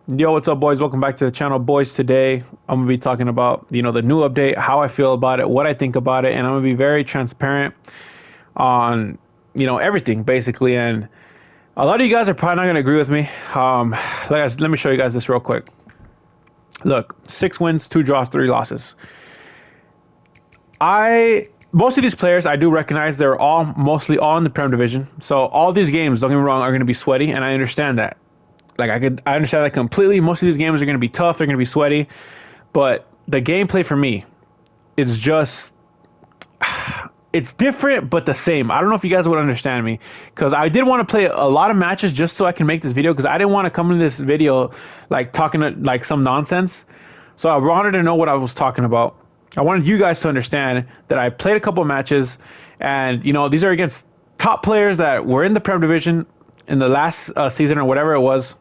Yo, what's up, boys? Welcome back to the channel, boys. Today, I'm gonna be talking about the new update, how I feel about it, what I think about it, and I'm gonna be very transparent on everything basically. And a lot of you guys are probably not gonna agree with me. Let me show you guys this real quick. Look, 6 wins, 2 draws, 3 losses. Most of these players I do recognize they're mostly all in the Prem division. So all these games, don't get me wrong, are gonna be sweaty, and I understand that. I understand that completely. Most of these games are going to be tough. They're going to be sweaty, but the gameplay for me, it's just, it's different but the same. I don't know if you guys would understand me, because I did want to play a lot of matches just so I can make this video, because I didn't want to come in this video like talking like some nonsense. So I wanted to know what I was talking about. I wanted you guys to understand that I played a couple of matches, and these are against top players that were in the Prem division in the last season or whatever it was.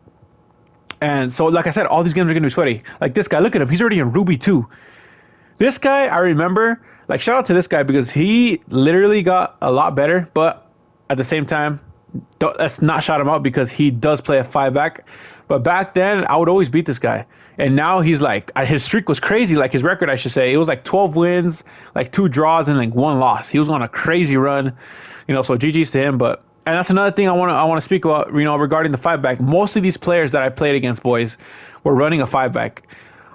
And so, like I said, all these games are going to be sweaty. Like this guy, look at him. He's already in Ruby 2. This guy, I remember, like, shout out to this guy because he literally got a lot better. But at the same time, let's not shout him out because he does play a 5-back. But back then, I would always beat this guy. And now he's like, his streak was crazy. Like his record, I should say. It was like 12 wins, like 2 draws, and like 1 loss. He was on a crazy run. So GG's to him. And that's another thing I want to speak about, regarding the 5-back. Most of these players that I played against, boys, were running a 5-back.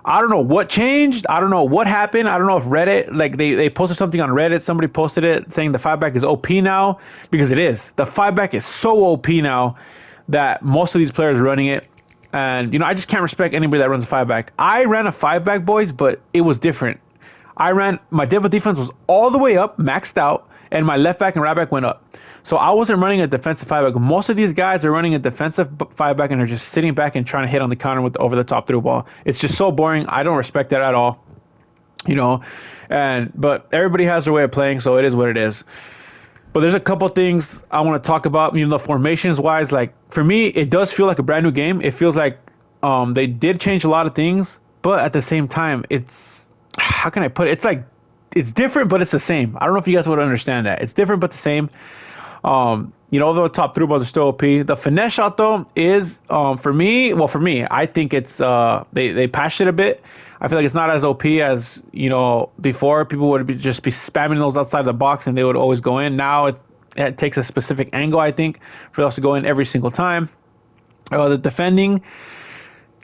I don't know what changed. I don't know what happened. I don't know if Reddit, like they posted something on Reddit. Somebody posted it saying the 5-back is OP now, because it is. The 5-back is so OP now that most of these players are running it. And, I just can't respect anybody that runs a 5-back. I ran a 5-back, boys, but it was different. My defense was all the way up, maxed out, and my left back and right back went up. So I wasn't running a defensive 5-back. Most of these guys are running a defensive 5-back and are just sitting back and trying to hit on the counter with the over-the-top through ball. It's just so boring. I don't respect that at all. But everybody has their way of playing, so it is what it is. But there's a couple things I want to talk about. Formations wise, like for me, it does feel like a brand new game. It feels like they did change a lot of things, but at the same time, it's, how can I put it? It's like, it's different, but it's the same. I don't know if you guys would understand that. It's different, but the same. Although the top through balls are still OP, the finesse shot though is, for me, I think it's, they patched it a bit. I feel like it's not as OP as, before. People would just be spamming those outside the box and they would always go in. Now it takes a specific angle, I think, for us to go in every single time. The defending,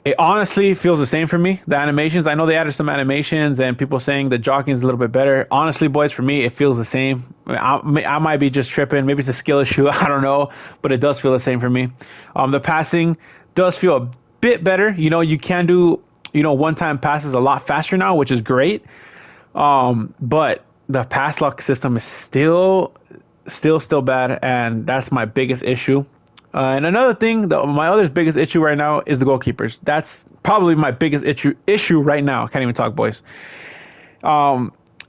it honestly feels the same for me. The animations, I know they added some animations and people saying the jockeying is a little bit better. Honestly, boys, for me, it feels the same. I might be just tripping. Maybe it's a skill issue. I don't know, but it does feel the same for me. The passing does feel a bit better. You can do, one-time passes a lot faster now, which is great. But the pass lock system is still bad, and that's my biggest issue. And another thing, my other biggest issue right now is the goalkeepers. That's probably my biggest issue right now. I can't even talk, boys.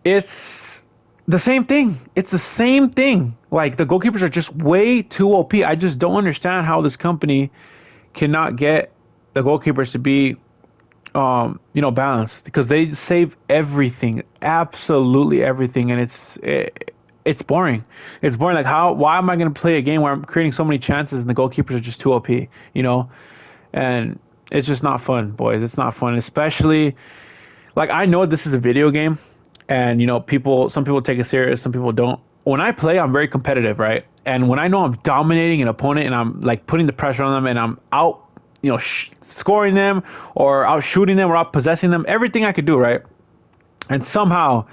It's the same thing. It's the same thing. Like, the goalkeepers are just way too OP. I just don't understand how this company cannot get the goalkeepers to be, balanced, because they save everything, absolutely everything, and it's boring. It's boring. Like, why am I going to play a game where I'm creating so many chances and the goalkeepers are just too OP, And it's just not fun, boys. It's not fun, especially, like, I know this is a video game and, some people take it serious, some people don't. When I play, I'm very competitive, right? And when I know I'm dominating an opponent and I'm, like, putting the pressure on them and I'm out, scoring them or out shooting them or out possessing them, everything I could do, right? And somehow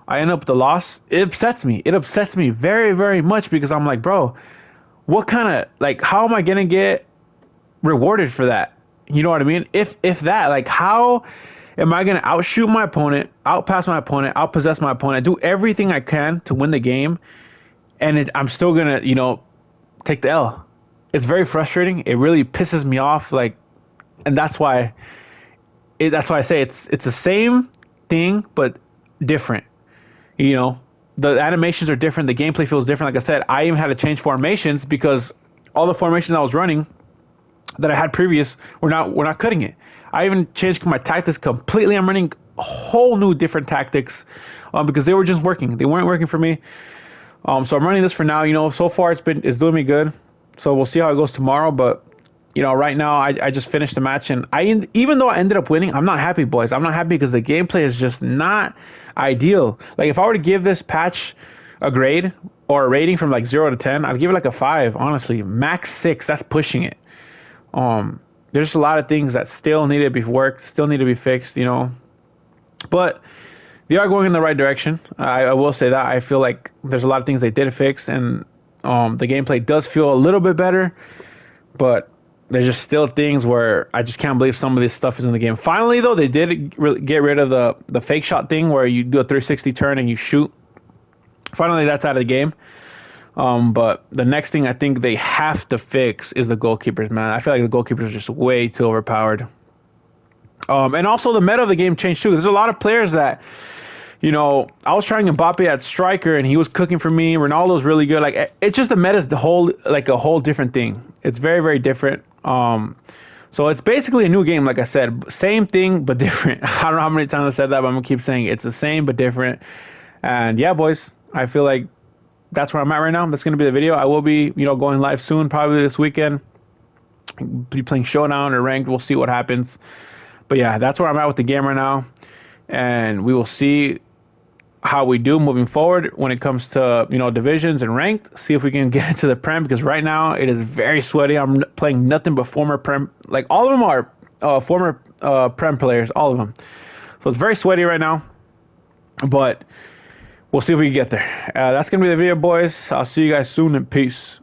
I end up with a loss. It upsets me. It upsets me very, very much, because I'm like, bro, what kind of, like, how am I going to get rewarded for that? You know what I mean? If that, like, how am I going to outshoot my opponent, outpass my opponent, outpossess my opponent, do everything I can to win the game, and I'm still going to, take the L? It's very frustrating. It really pisses me off. Like, and that's why I say it's the same thing, but different. The animations are different. The gameplay feels different. Like I said, I even had to change formations because all the formations I was running that I had previous were not cutting it. I even changed my tactics completely. I'm running a whole new different tactics because they were just working. They weren't working for me. So I'm running this for now. So far it's doing me good. So we'll see how it goes tomorrow. But you know, right now I just finished the match, and even though I ended up winning, I'm not happy, boys. I'm not happy because the gameplay is just not ideal. Like if I were to give this patch a grade or a rating from like 0 to 10, I'd give it like a 5. Honestly, max 6. That's pushing it. There's just a lot of things that still need to be worked, still need to be fixed, you know. But they are going in the right direction. I will say that. I feel like there's a lot of things they did fix, and the gameplay does feel a little bit better. But there's just still things where I just can't believe some of this stuff is in the game. Finally, though, they did get rid of the fake shot thing where you do a 360 turn and you shoot. Finally, that's out of the game. But the next thing I think they have to fix is the goalkeepers, man. I feel like the goalkeepers are just way too overpowered. And also the meta of the game changed too. There's a lot of players that, you know, I was trying Mbappe at striker and he was cooking for me. Ronaldo's really good. Like it's just the meta is a whole different thing. It's very, very different. So it's basically a new game, like I said. Same thing, but different. I don't know how many times I've said that, but I'm going to keep saying it. It's the same, but different. And yeah, boys, I feel like that's where I'm at right now. That's going to be the video. I will be, you know, going live soon, probably this weekend. Be playing Showdown or Ranked. We'll see what happens. But yeah, that's where I'm at with the game right now. And we will see how we do moving forward when it comes to, you know, divisions and ranked. See if we can get into the Prem, because right now it is very sweaty. I'm playing nothing but former Prem. Like all of them are former Prem players, all of them. So it's very sweaty right now. But we'll see if we can get there. That's going to be the video, boys. I'll see you guys soon, and peace.